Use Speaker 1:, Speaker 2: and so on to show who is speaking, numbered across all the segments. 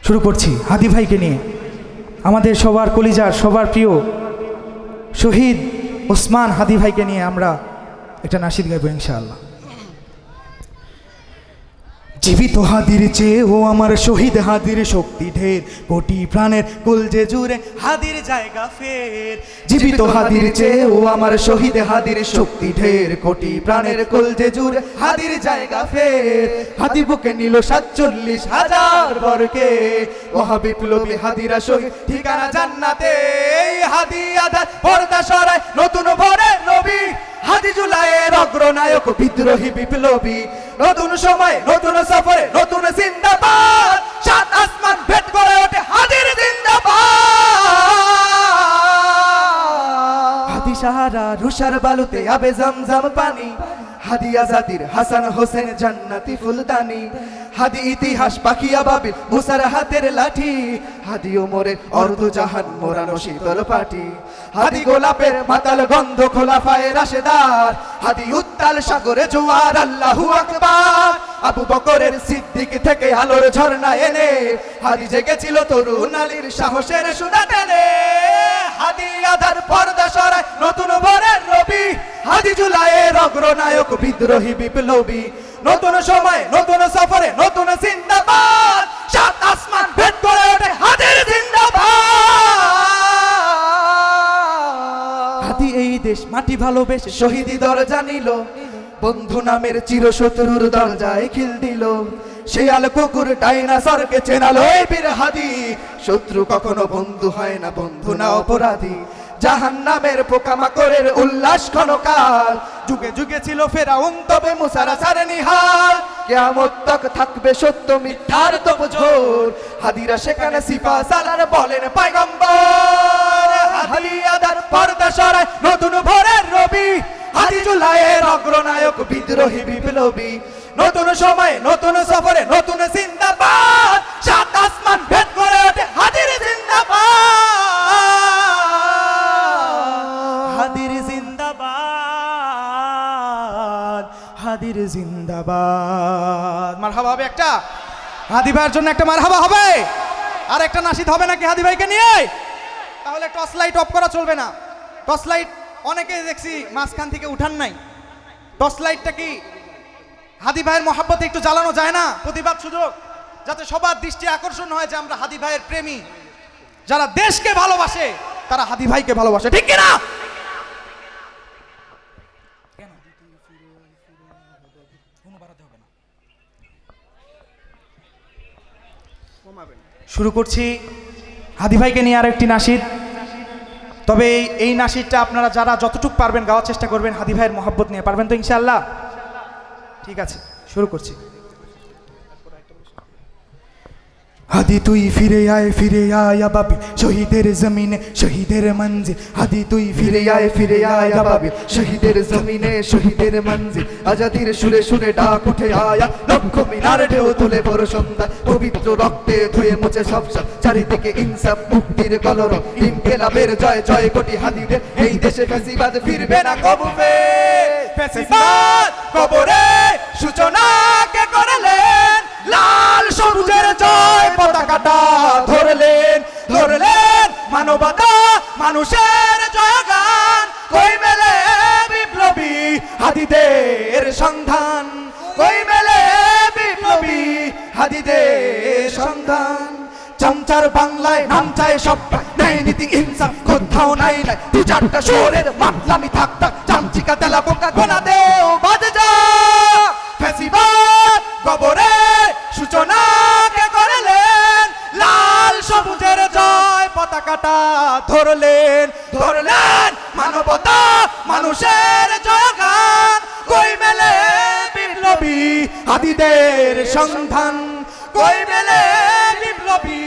Speaker 1: শুরু করছি হাদি ভাইকে নিয়ে। আমাদের সবার কলিজার সবার প্রিয় শহীদ ওসমান হাদি ভাইকে নিয়ে আমরা একটা নাশিদ গাইব ইনশাআল্লাহ। জীবিত হাদির চেয়ে ও আমার শহীদ হাদির শক্তি ঢের, কোটি প্রাণের কলজে জুড়ে হাদির জায়গা ফের। জীবিত হাদির চেয়ে ও আমার শহীদ হাদির শক্তি ঢের, কোটি প্রাণের কলজে জুড়ে হাদির জায়গা ফের। হাদি বুকে নিল ৪৭,০০০ বরকে, মহা বিপ্লবী হাদিরা শহীদ ঠিকানা জান্নাতে। হাদি আধার পর্দা সরায় নতুন ভোরের নবী, হাদি জুলাইয়ের অগ্রনায়ক বিদ্রোহী বিপ্লবী। নতুন সময় নতুন সফরে নতুন জিন্দাবাদ, সাত আসমান ভেদ করে ওঠে হাদির জিন্দাবাদ। হাদি সাহারা রুষার বালুতে আবে জমজম পানি, হাদি আজাদির হাসান হোসেন জান্নাতি ফুলদানি। হাদি ইতিহাস পাখিয়া বাবিল মুসার হাতের লাঠি, হাদি ওমরের অর্ধ জাহান মোরানো শীতল পাটি। হাদি গোলাপের মাতাল গন্ধ খোলাফায়ে রাশেদার, হাদি উত্তাল সাগরে জোয়ার আল্লাহু আকবার। আবু বকরের সিদ্দিক থেকে আলোর ঝর্ণা এনে, হাদি জেগেছিল তরুণ আলীর সাহসের সুধা টেনে। হাদি আধার পর্দা সরায় নতুন ভোরের রবি, হাদি জুলাইয়ের অগ্রনায়ক বিদ্রোহী বিপ্লবী। নতুন সময় নতুন সফরে নতুন জিন্দাবাদ, সাত আসমান ভেদ করে ওঠে হাদির জিন্দাবাদ। হাদি এই দেশ মাটি ভালোবেসে শহীদি দরজা নিল, বন্ধু নামের চিরশত্রুর দরজায় খিল দিল। শেয়াল কুকুর ডাইনাসরকে চেনালো এই বীর হাদি, শত্রু কখনো বন্ধু হয় না, বন্ধু না অপরাধী। জাহান্নামের পোকামাকড়ের উল্লাস ক্ষণকাল, যুগে যুগে ছিল ফেরাউন তবে মুসার আসারে নিহাল। কিয়ামত তক থাকবে সত্য মিথ্যার তপ ঝোর, হাদিরা সেখানে সিফা সালার বলেন পয়গম্বর। হাদি আদার পর্দা সরায় নতুন ভোরের রবি, হাদি জুলাইয়ের অগ্রনায়ক বিদ্রোহী বিপ্লবী। নতুন সময় নতুন সফরে নতুন জিন্দাবাদ, সাত আসমান ভেদ করে ওঠে হাদির জিন্দাবাদ। হাদির জিন্দাবাদ, হাদির জিন্দাবাদ। মারহাবা হবে একটা, হাদি ভাইয়ের জন্য একটা মারহাবা হবে। আর একটা নাশিদ হবে নাকি হাদি ভাইকে নিয়ে? তাহলে টর্চ লাইট অফ করা চলবে না। টর্চ লাইট অনেকে দেখছি মাঝখান থেকে উঠান নাই। টর্চ লাইটটা কি হাদি ভাইয়ের মহাব্বতে একটু জ্বালানো যায় না? প্রতিবাদ সুযোগ, যাতে সবার দৃষ্টি আকর্ষণ হয় যে আমরা হাদি ভাইয়ের প্রেমী। যারা দেশকে ভালোবাসে তারা হাদি ভাইকে ভালোবাসে, ঠিক কিনা? শুরু করছি হাদি ভাইকে নিয়ে আর একটি নাশিদ। তবে এই নাশিদটা আপনারা যারা যতটুকু পারবেন গাওয়ার চেষ্টা করবেন হাদি ভাইয়ের মহব্বত নিয়ে। পারবেন তো ইনশাআল্লাহ? ঠিক আছে, শুরু করছি। হাদি তুই ফিরে আয় বাবি শহীদের জমিনে শহীদের মঞ্জিল। হাদি তুই ফিরে আয় বাবি শহীদের জমিনে শহীদের মঞ্জিল। আজাদির সুরে সুরে ডাক উঠে আয়া, লক্ষ মিনার ঢেউ তুলে ভোর সন্ধ্যা। পবিত্র রক্তে ধুয়ে মুছে সব সব, চারিদিকে ইনসাফ মুক্তির কলরব। ইনকিলাবের জয় জয় কোটি হাদিদের, এই দেশে ফ্যাসিবাদ ফিরবে না কবু ফের। ফ্যাসিবাদ কবরে সূচনা কে করলেন, লাল সবুজের জয় পতাকাটা ধরলেন। ধরলেন মানবতা মানুষের জয়গান, কই মেলে বিপ্লবী হাদিদের সন্ধান। কই মেলে বিপ্লবী হাদিদের সন্ধান। চামচার বাংলায় নাম চায় সব, ন্যায় নীতি ইনসাফ কোথাও নাই নাই। দু চারটা শহরের মাতলামি থাক থাক, চামচিকা তেলা পোকা গোনা দেও বাদ যা। ফ্যাসিবাদ কবরে সূচনা কে করলেন, লাল সবুজের জয় পতাকাটা ধরলেন। ধরলেন মানবতা মানুষের জয়গান, কই মেলে বিপ্লবী হাদিদের সন্ধান। কই মেলে বিপ্লবী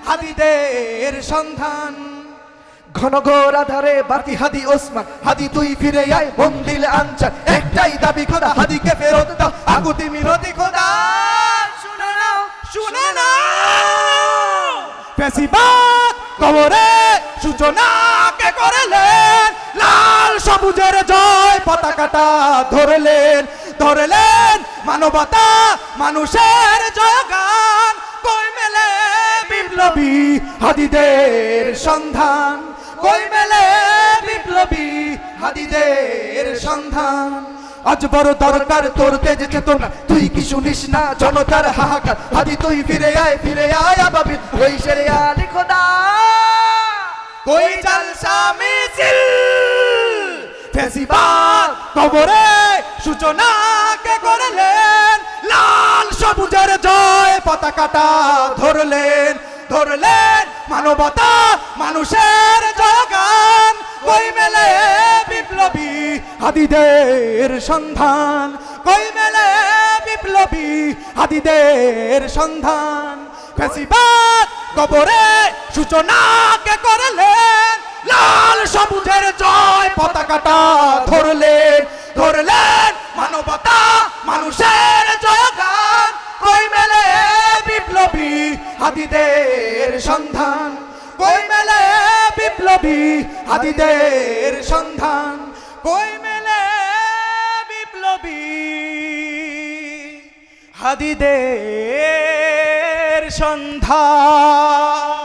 Speaker 1: হাদিদের সন্ধান। ঘন ঘোর আধারে বাতি হাদি ওসমান, হাদি তুই ফিরে আয় মন্দির আনচান। একটাই দাবি খোদা, হাদিকে ফেরত দাও আগুতি মিনতি খোদা। শুনে নাও শুনে নাও, ফ্যাসিবাদ কবরে সূচনা কে করলেন, লাল সবুজের জয় পতাকাটা ধরলেন। ধরলেন মানবতা মানুষের জয়গান, কই মেলে বিপ্লবী হাদিদের সন্ধান, কই মেলে বিপ্লবী হাদিদের সন্ধান। আজ বড় দরকার তোর তেজ চেতনা, তুই কি শুনিস না জনতার হাহাকার? হাদি তুই ফিরে আয় আবাবিল, ওই শেরে আলী খোদা। কই জলসা মিছিল ফেসিবাদ কবরে সূচনা কে করলেন, লাল সবুজের জয় পতাকাটা ধরলেন, ধরলেন মানবতা মানুষের জয়গান। কই মেলে বিপ্লবী হাদিদের সন্ধান, কই মেলে বিপ্লবী হাদিদের সন্ধান। ফেসিবাদ কবরে সূচনা কে করলেন, লাল সবুজের জয় পতাকাটা ধরলেন, ধরলেন মানবতা মানুষের জয়গান। কই মেলে বিপ্লবী হাদিদের সন্ধান, কই মেলে বিপ্লবী হাদিদের সন্ধান, কই মেলে বিপ্লবী হাদিদের সন্ধান।